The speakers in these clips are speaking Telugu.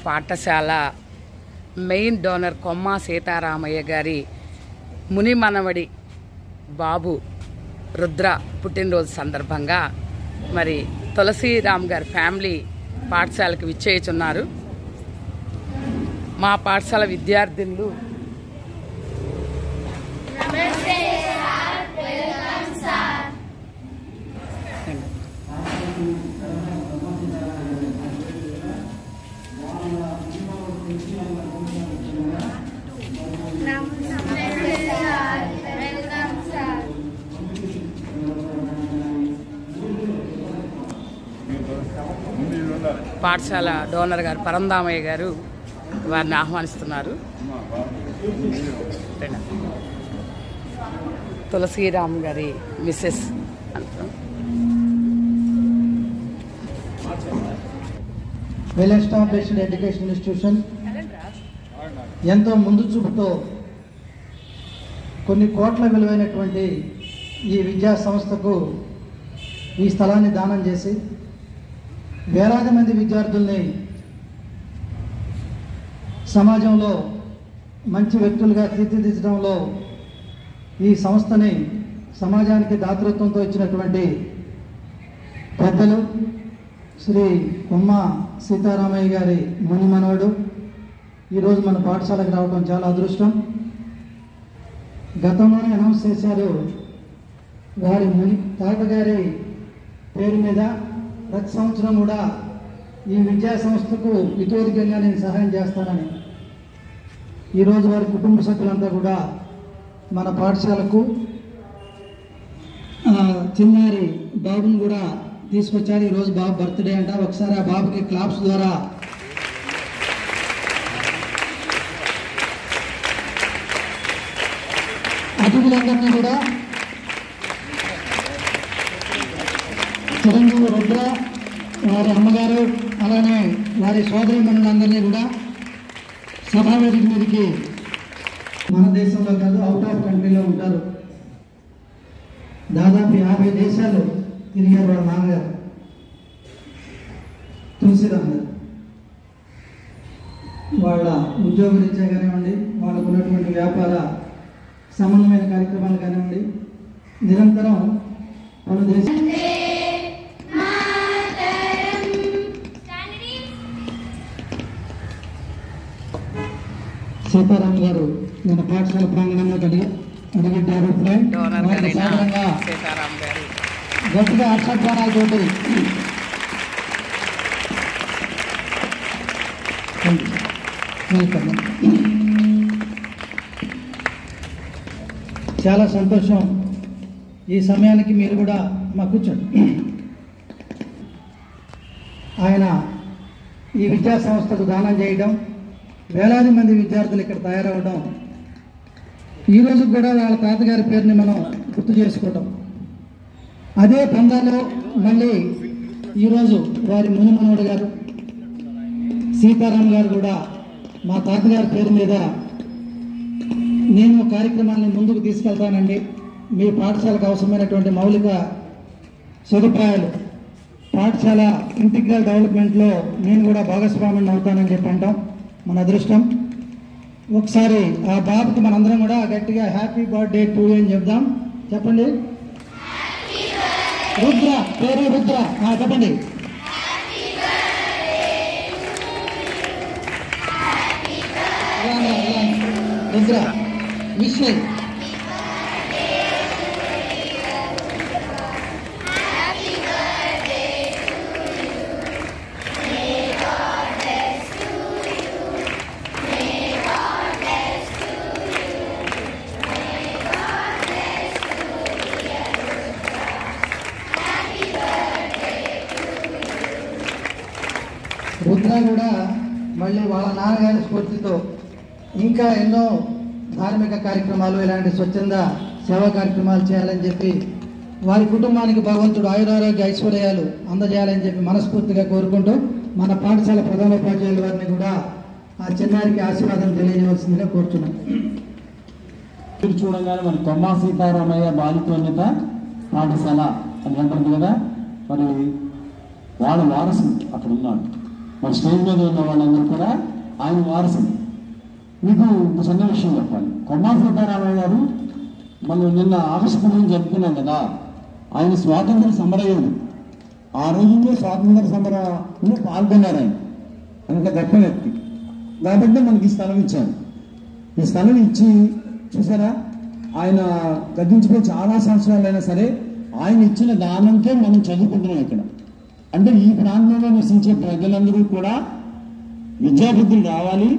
పాఠశాల మెయిన్ డోనర్ కొమ్మ సీతారామయ్య గారి ముని మనవడి బాబు రుద్ర పుట్టినరోజు సందర్భంగా మరి తులసిరామ్ గారి ఫ్యామిలీ పాఠశాలకు విచ్చేయుచున్నారు. మా పాఠశాల విద్యార్థినులు పాఠశాల డోనర్ గారు పరందామయ్య గారు వారిని ఆహ్వానిస్తున్నారు. తులసిరామ్ గారి Mrs well established education institution ఎంతో ముందు చూపుతో కొన్ని కోట్ల విలువైనటువంటి ఈ విద్యా సంస్థకు ఈ స్థలాన్ని దానం చేసి వేలాది మంది విద్యార్థుల్ని సమాజంలో మంచి వ్యక్తులుగా తీర్చిదిద్దడంలో ఈ సంస్థని సమాజానికి దాతృత్వంతో ఇచ్చినటువంటి పెద్దలు శ్రీ కొమ్మ సీతారామయ్య గారి ముని మనవడు ఈరోజు మన పాఠశాలకు రావడం చాలా అదృష్టం. గతంలోనే అనౌన్స్ చేశారు, వారి ముని తాతగారి పేరు మీద ప్రతి సంవత్సరం కూడా ఈ విద్యా సంస్థకు ఇతోధికంగా నేను సహాయం చేస్తానని. ఈరోజు వారి కుటుంబ సభ్యులంతా కూడా మన పాఠశాలకు చిన్నారి బాబుని కూడా తీసుకొచ్చారు. ఈరోజు బాబు బర్త్డే అంట. ఒకసారి ఆ బాబుకి క్లాప్స్ ద్వారా అతిథులందరినీ కూడా చిరంజీవి రుద్ర వారి అమ్మగారు అలానే వారి సోదరి మనులందరినీ కూడా సభావేదిక మీదకి, మన దేశంలో కాదు అవుట్ ఆఫ్ కంట్రీలో ఉంటారు, దాదాపు 50 దేశాలు తిరిగారు వాళ్ళ నాన్నగారు తులసిరామ్ గారు. వాళ్ళ ఉద్యోగరీత్యా కానివ్వండి, వాళ్ళకు ఉన్నటువంటి వ్యాపార సమన్వయ కార్యక్రమాలు కానివ్వండి, నిరంతరం పలు దేశాలు సీతారాం గారు మన పాఠశాల ప్రాంగణంలో అడిగట్టారు. గట్టిగా హర్షధ్వానాలతోటి వెల్కమ్. చాలా సంతోషం. ఈ సమయానికి మీరు కూడా మా కూర్చోండి. ఆయన ఈ విద్యా సంస్థకు దానం చేయడం, వేలాది మంది విద్యార్థులు ఇక్కడ తయారవడం, ఈరోజు కూడా వాళ్ళ తాతగారి పేరుని మనం గుర్తు చేసుకోవటం, అదే పందాలో మళ్ళీ ఈరోజు వారి ముని మనవడు గారు సీతారాం గారు కూడా మా తాతగారి పేరు మీద నేను కార్యక్రమాన్ని ముందుకు తీసుకెళ్తానండి, మీ పాఠశాలకు అవసరమైనటువంటి మౌలిక సదుపాయాలు, పాఠశాల ఇంటిగ్రల్ డెవలప్మెంట్లో నేను కూడా భాగస్వామిని అవుతానని చెప్పి అంటాం. మన అదృష్టం. ఒకసారి ఆ బాబుకి మనందరం కూడా గట్టిగా హ్యాపీ బర్త్డే టు యూ అని చెప్దాం. చెప్పండి. రుద్ర, పేరు రుద్ర. చెప్పండి. రుద్ర విశ్వ రుద్ర కూడా మళ్ళీ వాళ్ళ నాన్నగారి స్ఫూర్తితో ఇంకా ఎన్నో ధార్మిక కార్యక్రమాలు, ఇలాంటి స్వచ్ఛంద సేవా కార్యక్రమాలు చేయాలని చెప్పి వారి కుటుంబానికి భగవంతుడు ఆయురారోగ్య ఐశ్వర్యాలు అందజేయాలని చెప్పి మనస్ఫూర్తిగా కోరుకుంటూ మన పాఠశాల ప్రధానోపాధ్యాయుల వారిని కూడా ఆ చిన్నారికి ఆశీర్వాదం తెలియజేయవలసిందిగా కోరుతున్నాం. చూడగానే మన కొమ్మ సీతారామయ్య బాలితోన్యత పాఠశాల అని అంటుంది కదా, మరి వాళ్ళ వారసుడు అక్కడ ఉన్నాడు. మన స్టేజ్ మీద ఉన్న వాళ్ళందరూ కూడా ఆయన వారసులు. మీకు ఒక చిన్న విషయం చెప్పాలి. కొమ్మా సీతారామయ్య గారు మనం నిన్న ఆగస్టు 15 జరుపుకున్నాం కదా, ఆయన స్వాతంత్ర సమరయోధుడు. ఆ రోజుల్లో స్వాతంత్ర సమరంలో పాల్గొన్నారు ఆయన. కనుక గొప్ప వ్యక్తి కాబట్టి మనకి ఈ స్థలం ఇచ్చారు. ఈ స్థలం ఇచ్చి చూసారా, ఆయన గద్దించిపోయి చాలా సంవత్సరాలైనా సరే ఆయన ఇచ్చిన దానంతో మనం చదువుకుంటున్నాం ఇక్కడ. అంటే ఈ ప్రాంతంలో నివసించే ప్రజలందరూ కూడా విద్యాబుద్ధులు రావాలి,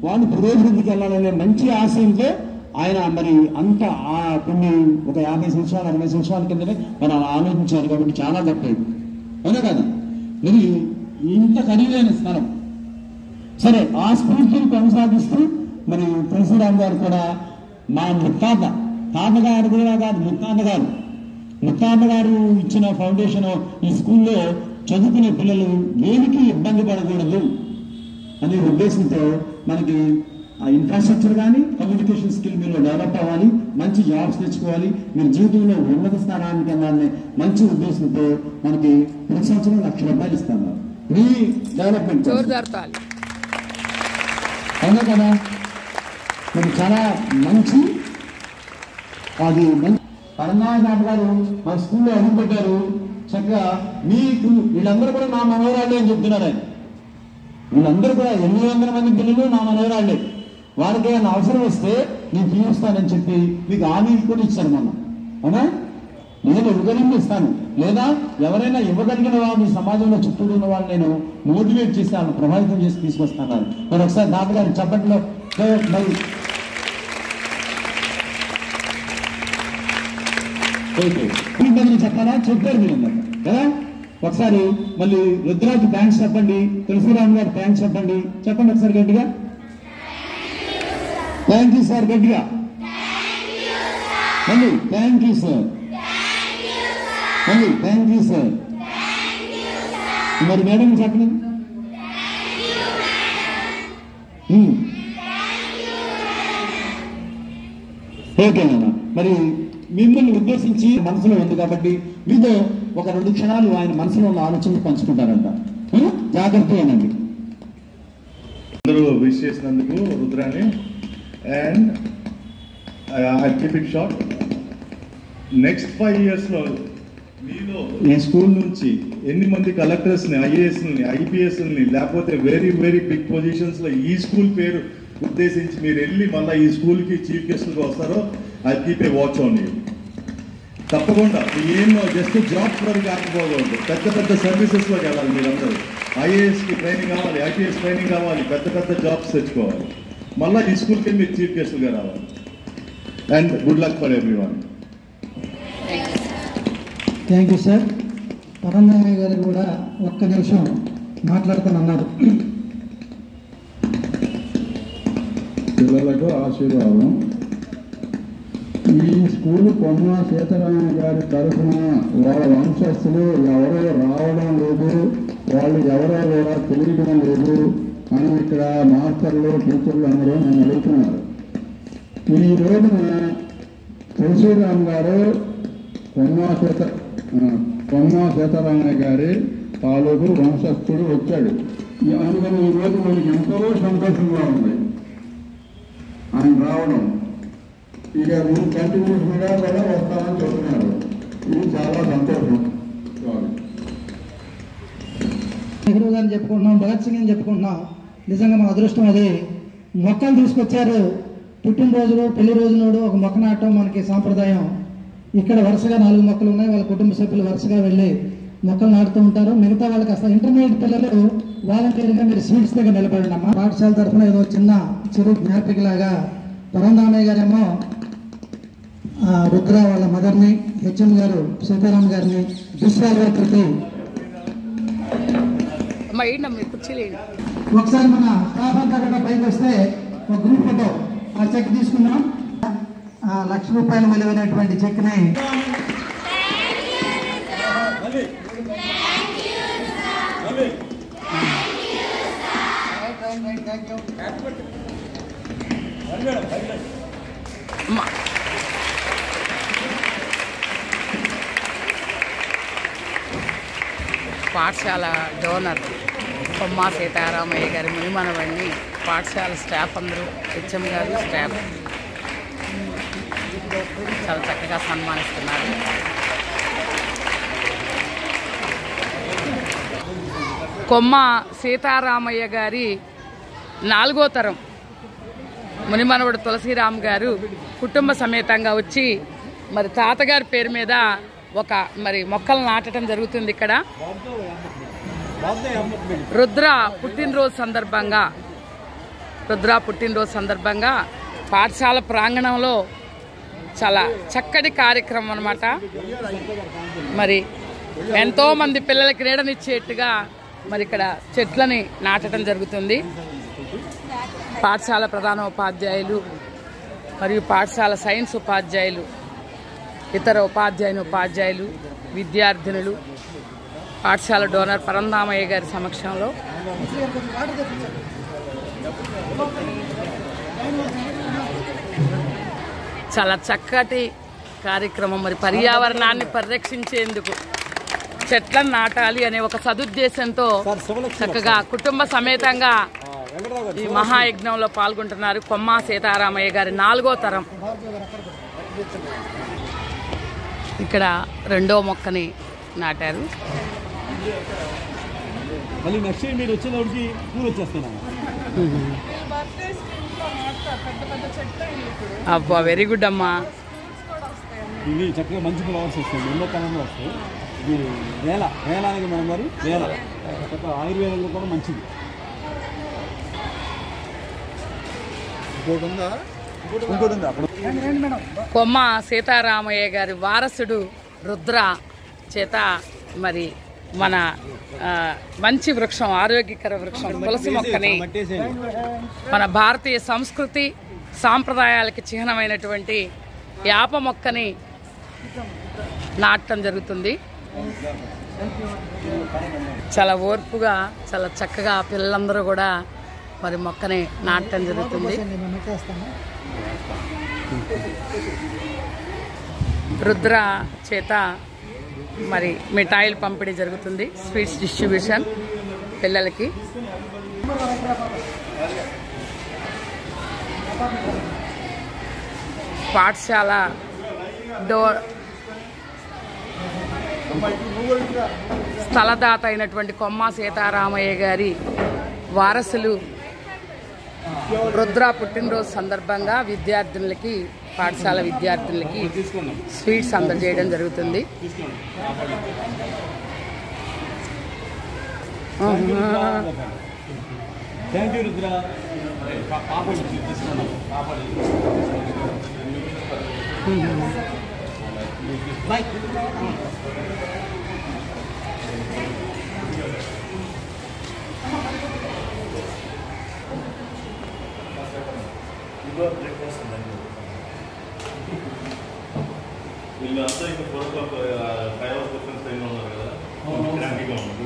వాళ్ళు పురోభివృద్ధికి వెళ్ళాలనే మంచి ఆశయంతో ఆయన మరి అంత కొన్ని ఒక 50 సంవత్సరాలు 60 సంవత్సరాల కిందనే మరి అలా ఆలోచించారు. కాబట్టి చాలా గొప్పది, అవునా కదా. మరి ఇంత ఖరీదైన స్థలం సరే ఆ స్ఫూర్తిని కొనసాగిస్తూ మరి తులసిరామ్ గారు కూడా మా తాతగారు కూడా కాదు, ముత్తాత గారు ఇచ్చిన ఫౌండేషన్ ఈ స్కూల్లో చదువుకునే పిల్లలు దేనికి ఇబ్బంది పడకూడదు అనే ఉద్దేశంతో మనకి ఆ ఇన్ఫ్రాస్ట్రక్చర్ కానీ కమ్యూనికేషన్ స్కిల్ మీరు డెవలప్ అవ్వాలి, మంచి జాబ్స్ తెచ్చుకోవాలి, మీరు జీవితంలో ఉన్నత స్థానానికి వెళ్ళాలనే మంచి ఉద్దేశంతో మనకి ప్రతి సంవత్సరం ₹1,00,000 ఇస్తున్నారు మీ డెవలప్మెంట్. అవునా కదా. మరి చాలా మంచి అది మంచి పరమానాథ్ గారు మా స్కూల్లో అడుగుపెట్టారు. చక్కగా మీకు వీళ్ళందరూ కూడా నా మనవరాళ్ళే అని చెప్తున్నారు ఆయన. వీళ్ళందరూ కూడా 800 మంది పిల్లలు నా మనవరాళ్ళే. వారికి ఏమైనా అవసరం వస్తే నేను తీరుస్తానని చెప్పి మీకు హామీలు కూడా ఇచ్చాను మొన్న. అవునా, నేను ఇవ్వగలిగి ఇస్తాను, లేదా ఎవరైనా ఇవ్వగలిగిన వాళ్ళు సమాజంలో చుట్టూ ఉన్న వాళ్ళు నేను మోటివేట్ చేసి వాళ్ళని ప్రభావితం చేసి తీసుకొస్తాను. మరి ఒకసారి తాతగారి చప్పట్లో మరి చెప్పాలా, చెప్పారు మీరు కదా. ఒకసారి మళ్ళీ రుద్రాకి థ్యాంక్స్ చెప్పండి, తులసిరామ్ గారు థ్యాంక్స్ చెప్పండి. చెప్పండి ఒకసారి గట్టిగా. థ్యాంక్ యూ సార్ గట్టిగా. మళ్ళీ థ్యాంక్ యూ సార్, మళ్ళీ థ్యాంక్ యూ సార్. మరి మేడం చెప్పండి. ఓకేనా. మరి మిమ్మల్ని ఉద్దేశించి మనసులో ఉంది కాబట్టి మీతో ఒక 2 క్షణాలు ఆయన మనసులో ఉన్న ఆలోచనలు పంచుకుంటారంట. జాగ్రత్తగానండి. అందరూ విష్ చేసినందుకు Rudrani. And I keep it short. Next 5 yearsలో మీలో ఈ స్కూల్ నుంచి ఎన్ని మంది కలెక్టర్స్ని, ఐఏఎస్ని, ఐపీఎస్ని, లేకపోతే వెరీ వెరీ బిగ్ పొజిషన్స్లో ఈ స్కూల్ పేరు ఉద్దేశించి మీరు వెళ్ళి మళ్ళీ ఈ స్కూల్కి చీఫ్ గెస్ట్గా వస్తారో I keep a watch on you. తప్పకుండా ఏం జస్ట్ జాబ్ ప్రొవైడ్ కాకపోకూడదు, పెద్ద పెద్ద సర్వీసెస్లోకి వెళ్ళాలి. మీరందరూ ఐఏఎస్కి ట్రైనింగ్ కావాలి, ఐపీఎస్ ట్రైనింగ్ కావాలి, పెద్ద పెద్ద జాబ్స్ తెచ్చుకోవాలి. మళ్ళీ ఈ స్కూల్కి మీరు చీఫ్ గెస్ట్గా రావాలి. And good luck for everyone. Thank you sir. Paramdhamayya గారు కూడా ఒక్క నిమిషం మాట్లాడుతున్నారు. పిల్లలకు ఆశీర్వాదం. ఈ స్కూలు కొమ్మ సీతారామయ్య గారి తరఫున వాళ్ళ వంశస్థులు ఎవరో రావడం లేదు, వాళ్ళు ఎవరో కూడా తెలియడం లేదు అని ఇక్కడ మాస్టర్లు టీచర్లు అందరూ నన్ను అడుగుతున్నారు. ఈ రోజున తులసిరామ్ గారు కొమ్మ సీతారామయ్య గారి తాలూకు వంశస్థుడు వచ్చాడు. అందుకని ఈ రోజు మనకి ఎంతో సంతోషంగా ఉంది ఆయన రావడం. ఇక మీరు కంటిన్యూస్గా కూడా వస్తామని చెప్తున్నారు. ఇది చాలా సంతోషం. నెహ్రూ గారిని చెప్పుకుంటున్నాం, భగత్ సింగ్ అని చెప్పుకుంటున్నాం. నిజంగా మన అదృష్టం అది. మొక్కలు తీసుకొచ్చారు. పుట్టినరోజులు, పెళ్లి రోజునాడు ఒక మొక్క నాటడం మనకి సాంప్రదాయం. ఇక్కడ వరుసగా 4 మొక్కలు ఉన్నాయి. వాళ్ళ కుటుంబ సభ్యులు వరుసగా వెళ్ళి మొక్కలు నాటుతూ ఉంటారు. మిగతా వాళ్ళకి అసలు ఇంటర్మీడియట్ పిల్లలు వాలంటీర్గా మీరు సీట్స్ దగ్గర నిలబడండి అమ్మా. పాఠశాల తరఫున ఏదో చిరు జ్ఞాపికలాగా పరంధామయ్య గారేమో రుద్ర వాళ్ళ మదర్ని, హెచ్ఎం గారు సీతారాం గారిని దుశ్వాలకి ఒకసారి మన స్టాఫ్ అంతా కూడా పైకి వస్తే ఒక గ్రూప్ ఫోటో ఆ చెక్ తీసుకున్నాం. ₹1,00,000 విలువైనటువంటి చెక్ని పాఠశాల డోనర్ కొమ్మా సీతారామయ్య గారి మునిమనవణ్ణి పాఠశాల స్టాఫ్ అందరూ హెచ్ఎం గారు స్టాఫ్ చాలా చక్కగా సన్మానిస్తున్నారు. కొమ్మా సీతారామయ్య గారి 4వ తరం మునిమనవడు తులసిరామ్ గారు కుటుంబ సమేతంగా వచ్చి మరి తాతగారి పేరు మీద ఒక మొక్కలు నాటడం జరుగుతుంది. ఇక్కడ రుద్ర పుట్టినరోజు సందర్భంగా పాఠశాల ప్రాంగణంలో చాలా చక్కటి కార్యక్రమం అన్నమాట. మరి ఎంతోమంది పిల్లలకి నీడనిచ్చేట్టుగా మరి ఇక్కడ చెట్లని నాటడం జరుగుతుంది. పాఠశాల ప్రధాన ఉపాధ్యాయులు మరియు పాఠశాల సైన్స్ ఉపాధ్యాయులు, ఇతర ఉపాధ్యాయులు, విద్యార్థినులు, పాఠశాల డోనర్ పరంధామయ్య గారి సమక్షంలో చాలా చక్కటి కార్యక్రమం. మరి పర్యావరణాన్ని పరిరక్షించేందుకు చెట్లను నాటాలి అనే ఒక సదుద్దేశంతో చక్కగా కుటుంబ సమేతంగా ఈ మహాయజ్ఞంలో పాల్గొంటున్నారు. కొమ్మా సీతారామయ్య గారి 4వ తరం. ఇక్కడ 2వ మొక్కని నాటారు. అబ్బా, వెరీ గుడ్ అమ్మా. ఇవి చక్కగా మంచి ఫ్లవర్స్ వస్తాయి, ఎన్నో కలర్లో వస్తాయి. ఇది వేలానికి మనం గారు చక్కగా ఆయుర్వేదంలో కూడా మంచిది. కొమ్మా సీతారామయ్య గారి వారసుడు రుద్ర చేత మరి మన మంచి వృక్షం, ఆరోగ్యకర వృక్షం తులసి మొక్కని మన భారతీయ సంస్కృతి సాంప్రదాయాలకి చిహ్నమైనటువంటి యాప మొక్కని నాటడం జరుగుతుంది. చాలా ఓర్పుగా చాలా చక్కగా పిల్లలందరూ కూడా మరి మొక్కని నాటడం జరుగుతుంది. రుద్ర చేత మరి మిఠాయిలు పంపిణీ జరుగుతుంది, స్వీట్స్ డిస్ట్రిబ్యూషన్ పిల్లలకి. పాఠశాల స్థలదాత అయినటువంటి కొమ్మా సీతారామయ్య గారి వారసులు రుద్ర పుట్టినరోజు సందర్భంగా విద్యార్థులకి, పాఠశాల విద్యార్థులకి స్వీట్స్ అందజేయడం జరుగుతుంది. వీళ్ళంతా ఇంకా 4 o'clock 5 hours డిఫరెన్స్ టైంలో ఉన్నారు కదా, క్రాంతిగా ఉంది.